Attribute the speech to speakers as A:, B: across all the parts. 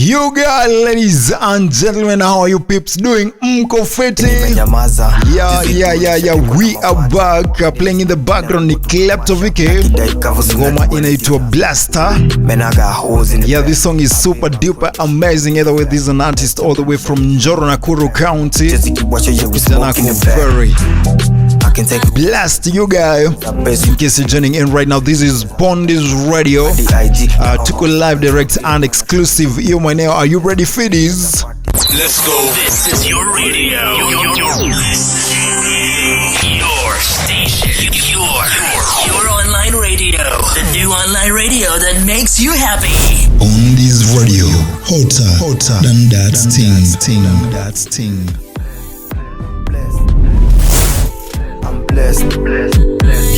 A: You guys, ladies and gentlemen, how are you peeps doing? Mko fiti? Yeah. We are back. Playing in the background ni Kleptovike. Ngoma inaitwa Blaster. Yeah, this song is super duper amazing. Either way, this is an artist all the way from Njoro, Nakuru County. Very blast, you guys. In case you're joining in right now, this is Pondis Radio. Took a live, direct and exclusive. You, my name, are you ready for this?
B: Let's go. This is your radio. Your station. Your online radio. The new online radio that makes you happy.
A: On this radio, hotter than that thing.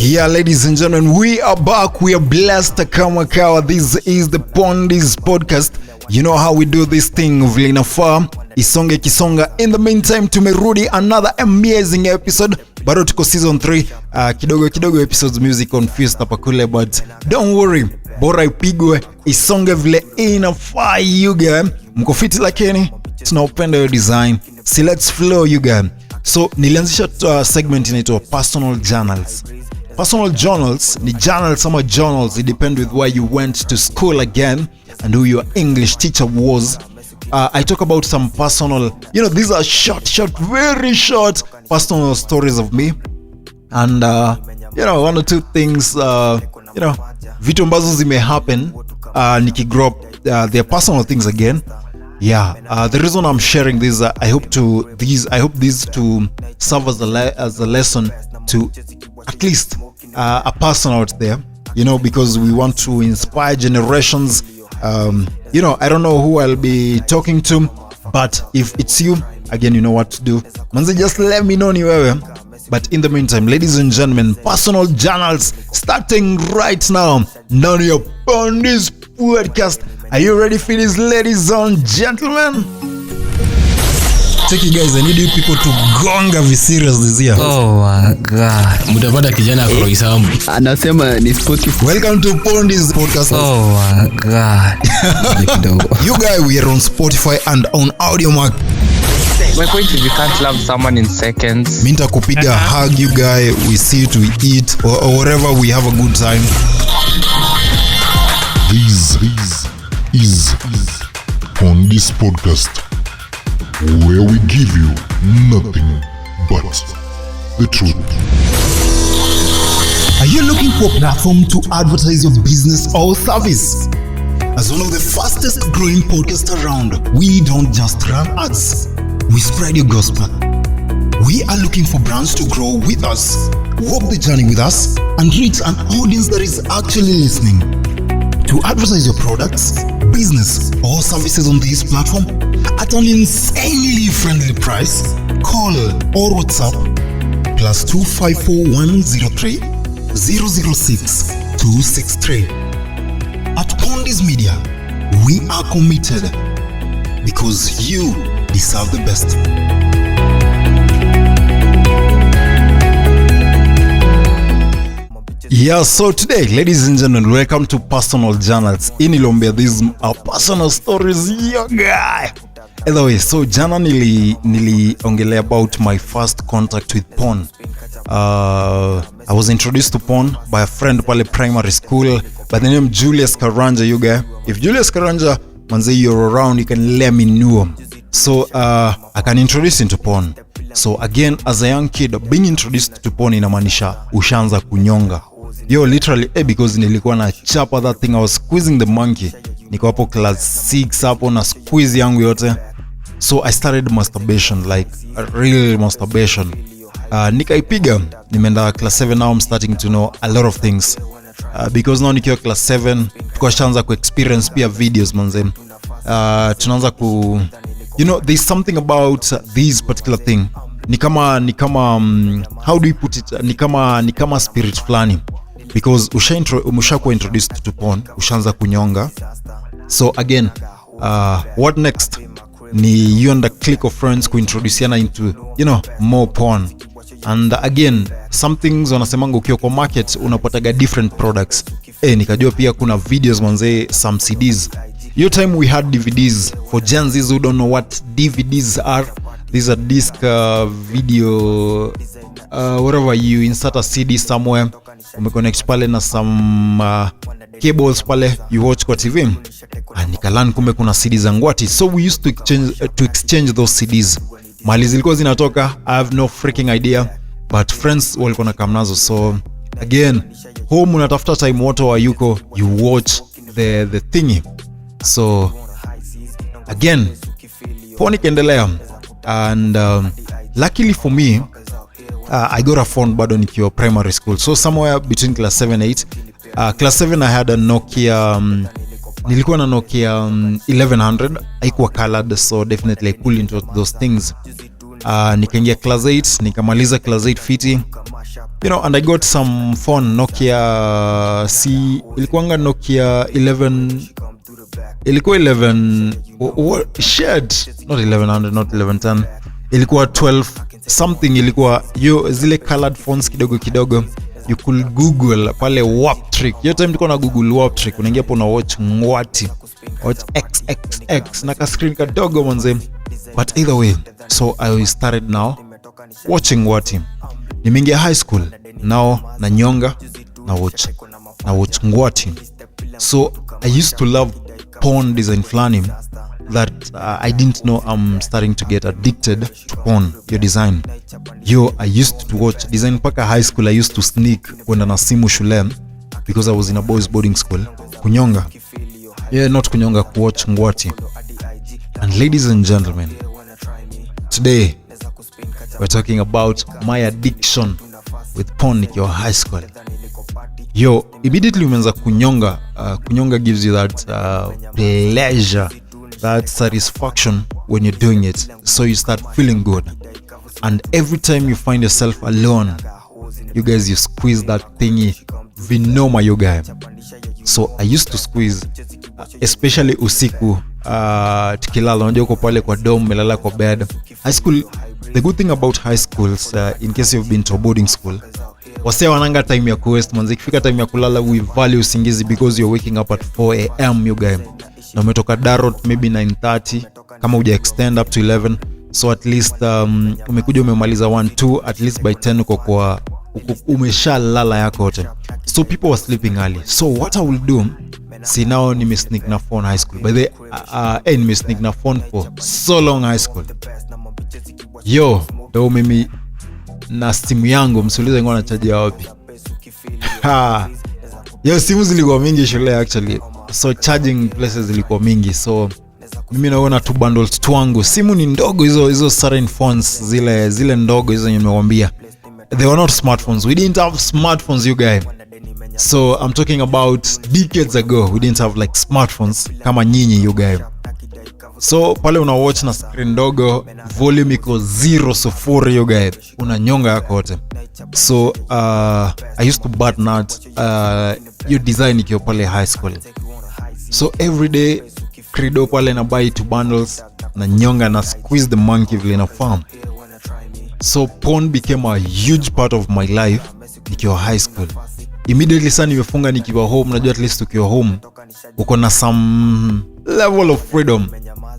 A: Yeah, ladies and gentlemen, we are back. We are blessed. Kama kawa. This is the Pondis podcast. You know how we do this thing. Vile inafaa isonge kisonga. In the meantime, tumerudi another amazing episode. Bado tuko season 3. Kidogo episodes music confused hapa kule, but don't worry. Bora ipigwe isonge vile inafaa, you guys. Mko fiti lakini tunaupenda your design. See, let's flow, you guys. So nilianzisha segment inaitwa personal journals. Personal journals ni journals ama journals. It depends with where you went to school again and who your English teacher was. I talk about some personal, these are short, very short personal stories of me. And, one or two things, vitu ambazo zime happen, nikigrow up, they're personal things again. Yeah, the reason I'm sharing this, I hope this to serve as a lesson to at least a person out there, because we want to inspire generations. I don't know who I'll be talking to, but if it's you, again, you know what to do. Manze, just let me know ni wewe. But in the meantime, ladies and gentlemen, personal journals starting right now. None of your Pondis podcast. Are you ready for this, ladies and gentlemen? Take you guys, I need you people to gonga vi serious this year.
C: Oh my god.
D: Mutapata kijana kwa Isamu.
C: Anasema ni Spotify.
A: Welcome to Pondis podcast.
C: Oh my god.
A: You guys, we are on Spotify and on Audiomack.
C: My point is, you can't love someone in seconds.
A: Minta kupiga hug, you guys. We sit, we eat, or wherever we have a good time.
E: This is Pondis podcast, where we give you nothing but the truth.
A: Are you looking for a platform to advertise your business or service? As one of the fastest growing podcasts around, we don't just run ads, we spread your gospel. We are looking for brands to grow with us, walk the journey with us, and reach an audience that is actually listening. To advertise your products, business, or services on this platform at an insanely friendly price, call or WhatsApp +254 103 006 263. At Pondis Media, we are committed because you deserve the best. Yeah, so today, ladies and gentlemen, welcome to Personal Journals. Inilombea, these are personal stories, yo guy. Anyway, so jana niliongelea about my first contact with porn. I was introduced to porn by a friend pale primary school by the name Julius Karanja, you guy. If Julius Karanja, manze, you're around, you can let me know. So I can introduce into porn. So again, as a young kid, being introduced to porn inamaanisha ushaanza kunyonga. Yo, literally, because nilikuwa na chapa that thing, I was squeezing the monkey. Niko hapo class 6 hapo na squeeze yangu yote. So I started masturbation, like a real masturbation. Nikaipiga, nimeenda class 7, now I'm starting to know a lot of things. Because now nikiwa class 7, tukashaanza ku experience pia videos manze. Tunaanza ku, there's something about this particular thing. Ni kama how do you put it? Ni kama spirit flani. Because umeshakuwa introduced to porn, ushaanza kunyonga. So again, what next? Ni you and a clique of friends kuintroduciana into, more porn. And again, some things wanasemanga ukiwa kwa market unapataga different products. Nikajua pia kuna videos manze, some CDs. Your time we had DVDs. For Gen Zs who don't know what DVDs are, these are disc video, whatever, you insert a CD somewhere, umeconnect pale na some cables pale, you watch kwa TV. Nikalan kumbe kuna CD za ngwati. So we used to exchange those CDs. Mali zilikuwa zinatoka, I have no freaking idea, but friends walikuwa na kamnazo. So again, home unatafuta time woto wa yuko, you watch the thingy. So again, phone ikaendelea, and luckily for me, I got a phone bado nikiwa primary school. So somewhere between class 7 8, class 7 I had a Nokia, nilikuwa na Nokia 1100, haikuwa colored, so definitely I cool into those things. Nikaingia class 8, nikamaliza class 8 fiti, you know, and I got some phone Nokia ilikuanga Nokia 11, ilikuwa 11 shared, not 1100, not 1110, ilikuwa 12 something, ilikuwa zile colored phones kidogo. You could google pale warp trick. Your time tulikuwa na google warp trick, unaingia hapo na watch ngwati, watch xxx na ka screen kadogo manze. But either way, so I started now watching ngwati. Nimeingia high school now, na nyonga na watch ngwati. So I used to love porn design flani that I didn't know I'm starting to get addicted to porn, your design. I used to watch design paka high school. I used to sneak kwenda na simu shule because I was in a boys boarding school. Kunyonga. Not kunyonga, kuwatch ngwati. And ladies and gentlemen, today we're talking about my addiction with porn in your high school. Immediately umeanza kunyonga. Kunyonga gives you that pleasure, that satisfaction when you're doing it. So you start feeling good. And every time you find yourself alone, you guys, you squeeze that thingy vinoma, you guy. So I used to squeeze, especially usiku, tukilala, unajua uko pale kwa dorm, melala kwa bed. High school, the good thing about high schools, in case you've been to a boarding school, wase wananga time ya kuwaste manzi. Ikifika time ya kulala, we value usingizi because you're waking up at 4 AM, you guy. Na umetoka darot maybe 9:30, kama uja extend up to 11. So at least umekuja umemaliza 1-2, at least by 10 uko kwa umesha lala yako yote. So people were sleeping early. So what I will do, see now nime sneak na phone high school. By the nime sneak na phone for so long high school. Ndio mimi na simu yangu, msiulize ngona charge wapi. Simu zilikuwa mingi shule actually. So charging places zilikuwa mingi. So mimi naona tu bundles twangu. Simu ni ndogo hizo Sarin phones, zile ndogo hizo nimewambia. They were not smartphones. We didn't have smartphones, you guys. So I'm talking about decades ago. We didn't have like smartphones kama nyinyi, you guys. So pale una watch na screen ndogo, volume iko 0 you guys. Unanyonga yako yote. So I used to bat nut your design ikiwa pale high school. So every day credo pale na buy 2 bundles na nyonga na squeeze the monkey vile na farm. So porn became a huge part of my life nikiwa high school. Immediately sana nimefunga nikiwa home. Najua at least ukiwa home uko na some level of freedom.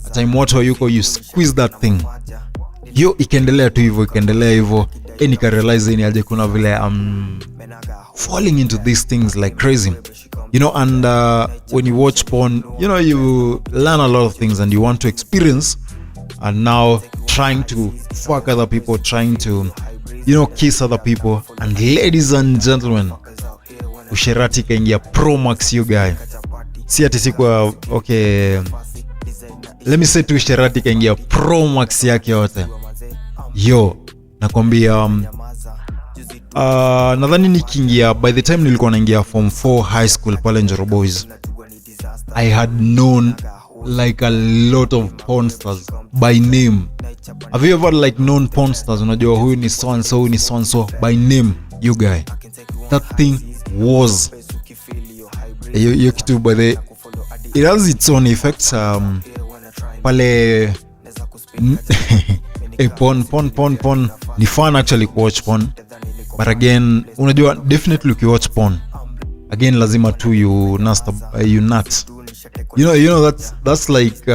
A: At time water you squeeze that thing. Ikaendelea tu hivyo. Nika realize ni aje kuna vile falling into these things like crazy. You know, and when you watch porn, you know, you learn a lot of things and you want to experience. And now trying to fuck other people, trying to, you know, kiss other people. And ladies and gentlemen, usherati kaingia Pro Max, you guy. Si ati sikuwa okay. Let me say tu usherati kaingia Pro Max yake yote. Nakwambia nadhani nikiingia, by the time nilikuwa naingia form 4 high school pale Njoro Boys, I had known like a lot of porn stars by name. Have you ever like known porn stars? Unajua huyu ni so and so, huyu ni so and so by name, you guy. That thing was you kitu, by the it has its own effects. Pale porn ni fun actually to watch porn, but again unajua definitely ukiwatch porn again lazima tu you nut that's like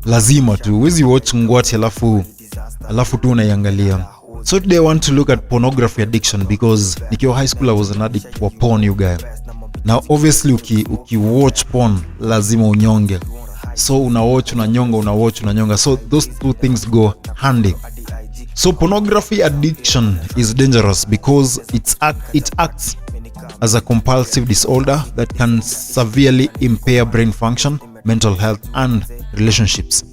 A: lazima tu wezi watch ngwati alafu tu unaiangalia. So today I want to look at pornography addiction because nikiwa high school I was an addict for porn, you guy. Now obviously uki watch porn lazima unyonge. So una watch unanyonga. So those two things go handy. So pornography addiction is dangerous because it acts as a compulsive disorder that can severely impair brain function, mental health, and relationships.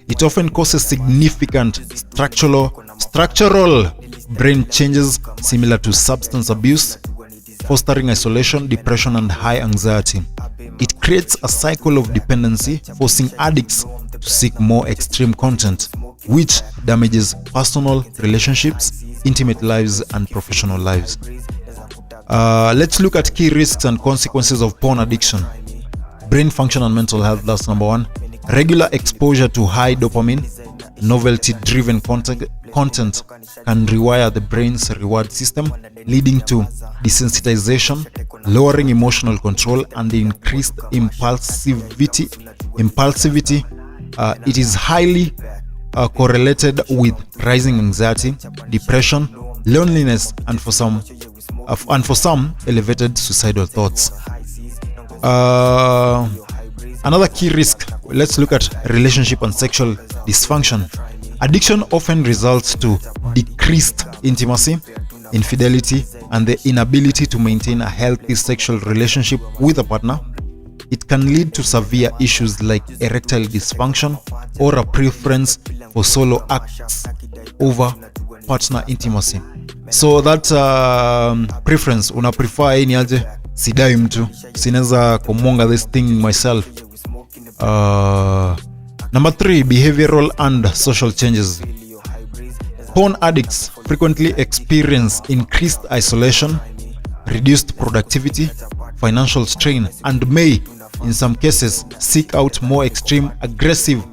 A: It often causes significant structural brain changes similar to substance abuse, fostering isolation, depression, and high anxiety. It creates a cycle of dependency, forcing addicts to seek more extreme content, which damages personal relationships, intimate lives, and professional lives. Let's look at key risks and consequences of porn addiction. Brain function and mental health, that's number one. Regular exposure to high dopamine, novelty-driven content can rewire the brain's reward system, leading to desensitization, lowering emotional control, and increased impulsivity. It is highly correlated with rising anxiety, depression, loneliness, and for some elevated suicidal thoughts. Another key risk, let's look at relationship and sexual dysfunction. Addiction often results to decreased intimacy, infidelity, and the inability to maintain a healthy sexual relationship with a partner. It can lead to severe issues like erectile dysfunction or a preference for solo acts over partner intimacy. So that preference, una prefer ni aje, sidai mtu, sineza kumonga this thing myself. Number 3, behavioral and social changes. Porn addicts frequently experience increased isolation, reduced productivity, financial strain, and may, in some cases, seek out more extreme, aggressive,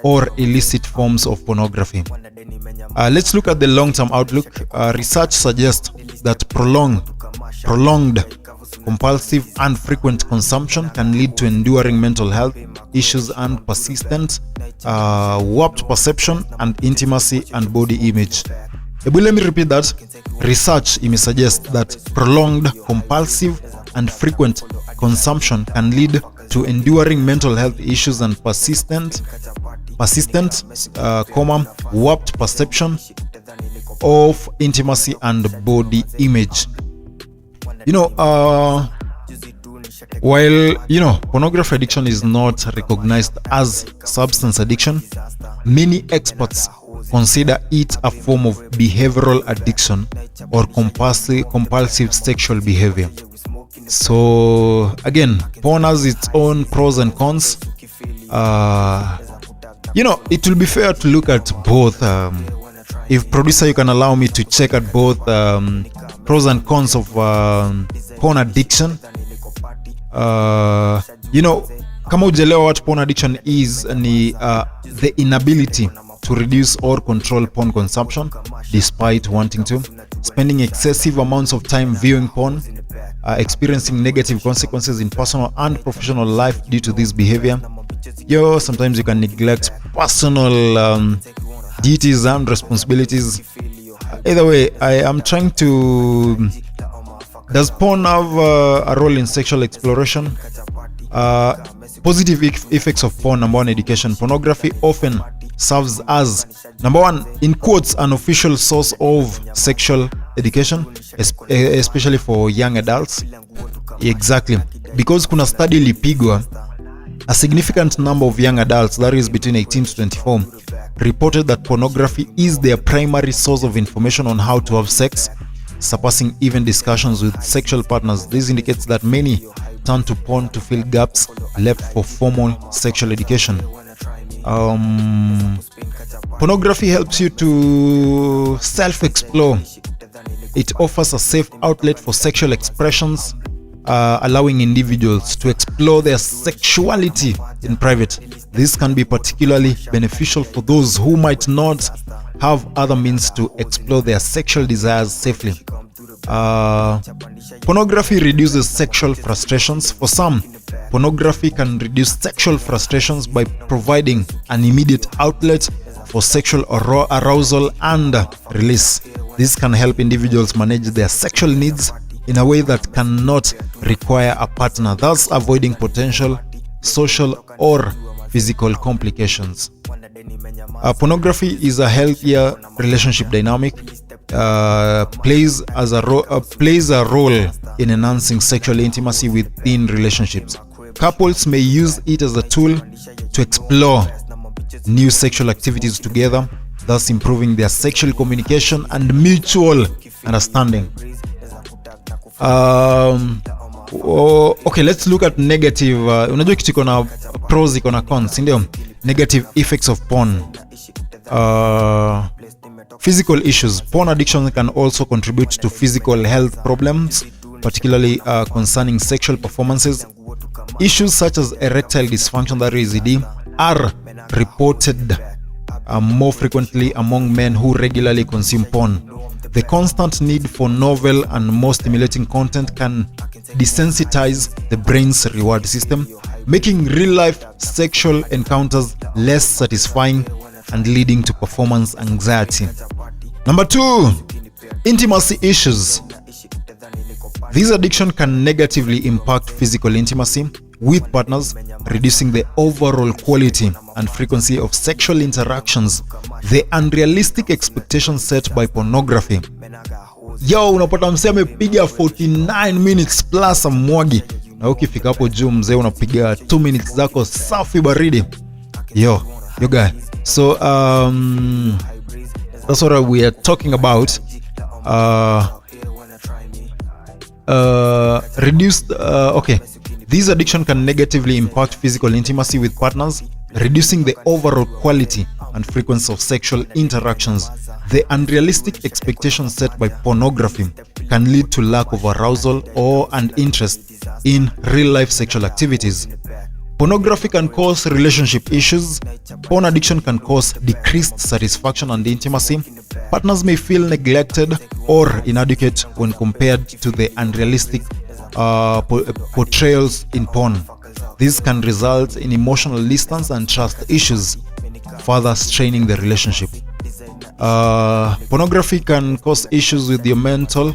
A: or illicit forms of pornography. Let's look at the long-term outlook. Research suggests that prolonged, compulsive, and frequent consumption can lead to enduring mental health issues and persistent warped perception and intimacy and body image. Let me repeat that. Research suggest that prolonged, compulsive, and frequent consumption can lead to enduring mental health issues and persistent, warped perception of intimacy and body image. While pornography addiction is not recognized as substance addiction, many experts consider it a form of behavioral addiction or compulsive sexual behavior. So again, porn has its own pros and cons. It will be fair to look at both. If producer, you can allow me to check at both pros and cons of porn addiction. Kama ujelewa what porn addiction is, ni the inability to reduce or control porn consumption despite wanting to, spending excessive amounts of time viewing porn, experiencing negative consequences in personal and professional life due to this behavior. Sometimes you can neglect personal duties and responsibilities. Either way, I am trying to... Does porn have a role in sexual exploration? Positive effects of porn. Number one, education. Pornography often serves as, number one, in quotes, an official source of sexual education, especially for young adults. Exactly. Because kuna study ilipigwa, a significant number of young adults, that is between 18 to 24, reported that pornography is their primary source of information on how to have sex, surpassing even discussions with sexual partners. This indicates that many turn to porn to fill gaps left for formal sexual education. Pornography helps you to self-explore. It offers a safe outlet for sexual expressions, allowing individuals to explore their sexuality in private. This can be particularly beneficial for those who might not have other means to explore their sexual desires safely. Pornography reduces sexual frustrations. For some, Pornography can reduce sexual frustrations by providing an immediate outlet for sexual arousal and release. This can help individuals manage their sexual needs in a way that cannot require a partner, thus avoiding potential social or physical complications. Pornography is a healthier relationship dynamic, plays a role in enhancing sexual intimacy within relationships. Couples may use it as a tool to explore new sexual activities together, thus improving their sexual communication and mutual understanding. Okay, let's look at negative. Unajua kitu iko na pros iko na cons, ndio? Negative effects of porn. Physical issues. Porn addiction can also contribute to physical health problems, particularly concerning sexual performances. Issues such as erectile dysfunction, that is ED, are reported more frequently among men who regularly consume porn. The constant need for novel and more stimulating content can desensitize the brain's reward system, making real-life sexual encounters less satisfying and leading to performance anxiety. Number 2, intimacy issues. This addiction can negatively impact physical intimacy with partners, reducing the overall quality and frequency of sexual interactions. The unrealistic expectations set by pornography. Yo, unapata msee amepiga 49 minutes plus amwagi, na ukifika hapo juu mzee unapiga 2 minutes zako safi baridi. Yo guy. So that's what we are talking about. Okay. This addiction can negatively impact physical intimacy with partners, reducing the overall quality and frequency of sexual interactions. The unrealistic expectations set by pornography can lead to lack of arousal or an interest in real-life sexual activities. Pornography can cause relationship issues. Porn addiction can cause decreased satisfaction and intimacy. Partners may feel neglected or inadequate when compared to the unrealistic portrayals in porn. This can result in emotional distance and trust issues, further straining the relationship. Pornography can cause issues with your mental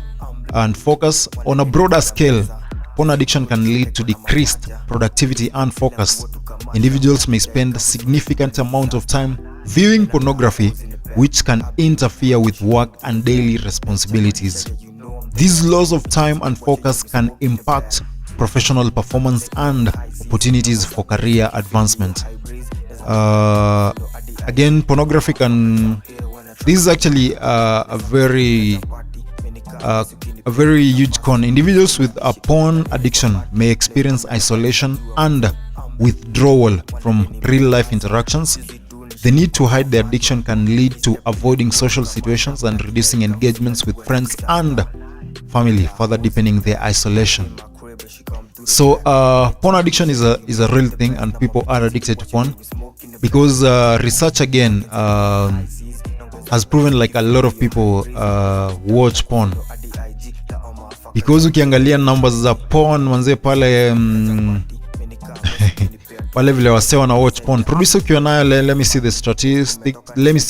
A: and focus. On a broader scale, porn addiction can lead to decreased productivity and focus. Individuals may spend a significant amount of time viewing pornography, which can interfere with work and daily responsibilities. These loss of time and focus can impact professional performance and opportunities for career advancement. Again, pornography can... This is actually a very huge con. Individuals with a porn addiction may experience isolation and withdrawal from real-life interactions. The need to hide the addiction can lead to avoiding social situations and reducing engagements with friends and family, further deepening their isolation. So porn addiction is a real thing, and people are addicted to porn because research again has proven like a lot of people watch porn, because ukiangalia numbers za porn manze pale pale vile wase wana watch porn. Producer ukiwa nayo, let me see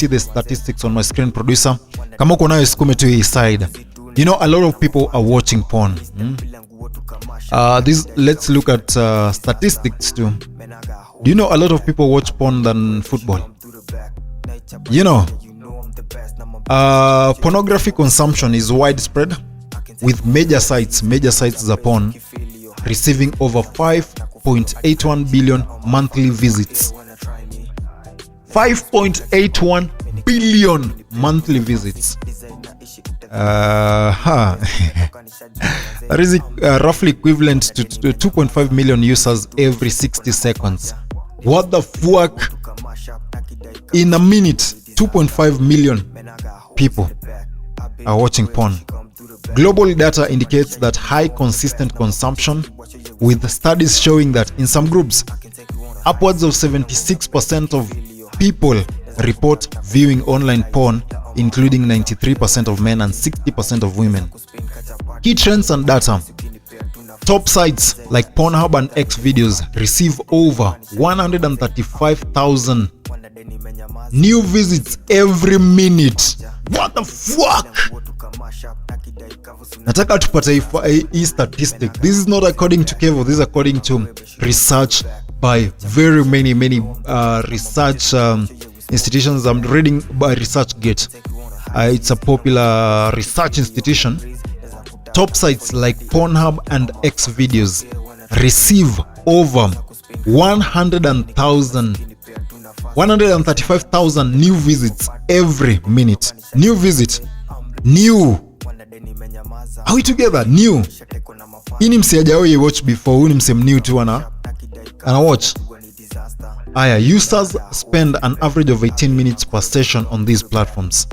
A: the statistics on my screen. Producer, kama uko nayo sikume tu hii side. You know, a lot of people are watching porn. Let's look at statistics too. Do you know a lot of people watch porn than football? You know, pornography consumption is widespread, with major sites za porn receiving over 5.81 billion monthly visits. 5.81 billion monthly visits. That is roughly equivalent to 2.5 million users every 60 seconds. What the fuck? In a minute, 2.5 million people are watching porn. Global data indicates that high consistent consumption, with studies showing that in some groups, upwards of 76% of people report viewing online porn, including 93% of men and 60% of women. Key trends and data. Top sites like Pornhub and X videos receive over 135,000 new visits every minute. What the fuck? Nataka tupate hii statistic. This is not according to Kevo, this is according to research by very many research institutions. I'm reading by ResearchGate. It's a popular research institution. Top sites like Pornhub and X videos receive over 135,000 new visits every minute. New visit. New. Are we together? New. Ini mse hajawahi watch before. Huu ni mse new tu ana watch. Aya, users spend an average of 18 minutes per session on these platforms.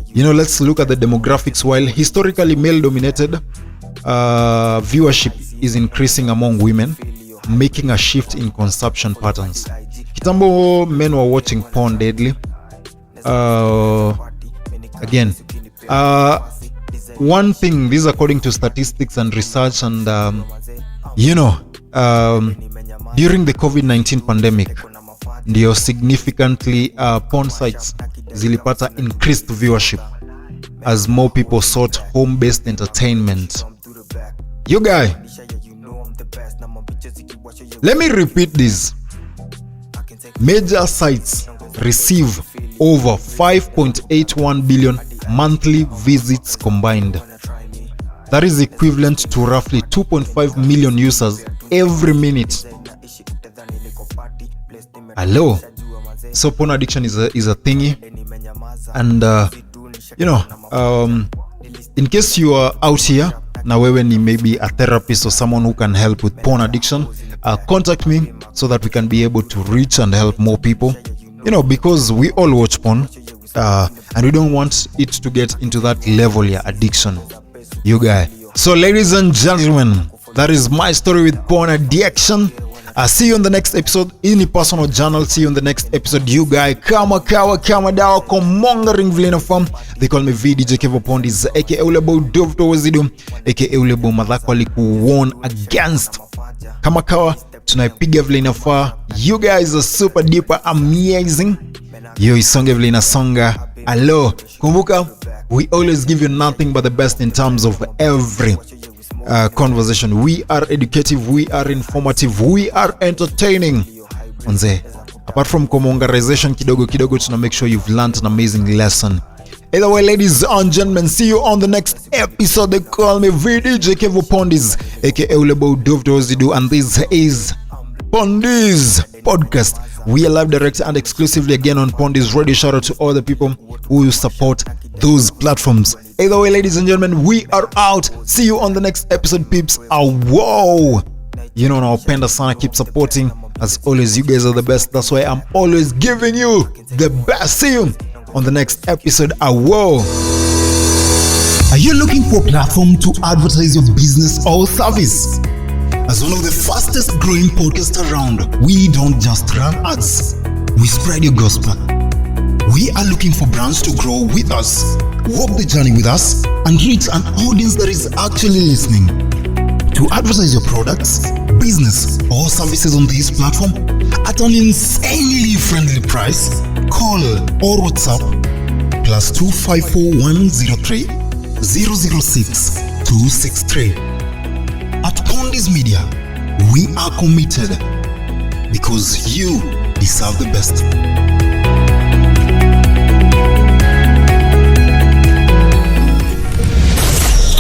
A: You know, let's look at the demographics. While historically male-dominated, viewership is increasing among women, making a shift in consumption patterns. Kitambo, men were watching porn deadly. Again, one thing, this is according to statistics and research, and during the COVID-19 pandemic, ndio significantly porn sites zilipata increased viewership as more people sought home-based entertainment. You guy, let me repeat this. Major sites receive over 5.81 billion monthly visits combined. That is equivalent to roughly 2.5 million users every minute. Hello. So porn addiction is a thingy, and in case you are out here na wewe ni maybe a therapist or someone who can help with porn addiction, contact me so that we can be able to reach and help more people, because we all watch porn, and we don't want it to get into that level addiction, you guys. So ladies and gentlemen, that is my story with porn addiction. See you on the next episode. In personal journal. See you on the next episode. You guys, kama dawa komongering vile inafam. They call me VDJ Kevo Pondis, aka Ulebo Dovto Wazidu, aka Ulebo madhako aliku warn against. Kama kawa tunaipiga vile inafaa. You guys are super duper amazing. Yo isonge vile inasonga. Hello, kumbuka, we always give you nothing but the best in terms of every conversation. We are educative, we are informative, we are entertaining. Onze, apart from komongarization kidogo tuna make sure you've learned an amazing lesson. Either way, ladies and gentlemen, see you on the next episode. They call me VDJ Kevo Pondis, aka Ulebo Dovdozidu, and this is Pondis Podcast. We are live, direct, and exclusively again on Pondis Radio. Shout out to all the people who support those platforms. Either way, ladies and gentlemen, we are out. See you on the next episode, peeps. Whoa! Naopenda sana. Keep supporting. As always, you guys are the best. That's why I'm always giving you the best. See you on the next episode. Whoa! Are you looking for a platform to advertise your business or service? As one of the fastest growing podcasts around, we don't just run ads, we spread your gospel. We are looking for brands to grow with us, walk the journey with us, and reach an audience that is actually listening. To advertise your products, business, or services on this platform at an insanely friendly price, call or WhatsApp +254 103 006 263. At Pondis Media, we are committed because you deserve the best.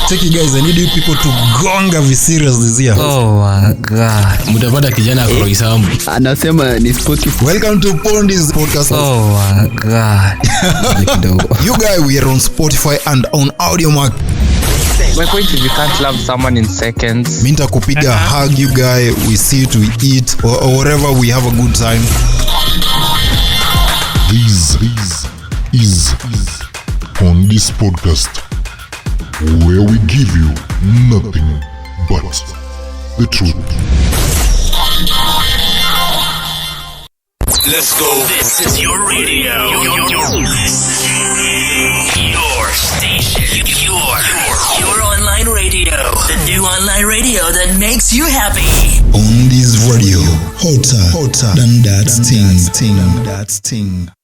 A: Take you guys, I need you people to gonga vi serious this year.
C: Oh my god.
D: Mutapata kijana akroisamu.
C: Anasema ni Spotify.
A: Welcome to Pondis Podcast.
C: Oh my god.
A: You guys, we are on Spotify and on Audiomack.
C: My point is, you can't love someone in seconds.
A: Minta kupiga hug you guy, we sit, we eat, or whatever, we have a good time.
E: This is Pondis Podcast, where we give you nothing but the truth.
B: Let's go. This is your radio. Your station. Your online radio The new online radio that makes you happy.
A: Pondis Radio, hotter than that thing.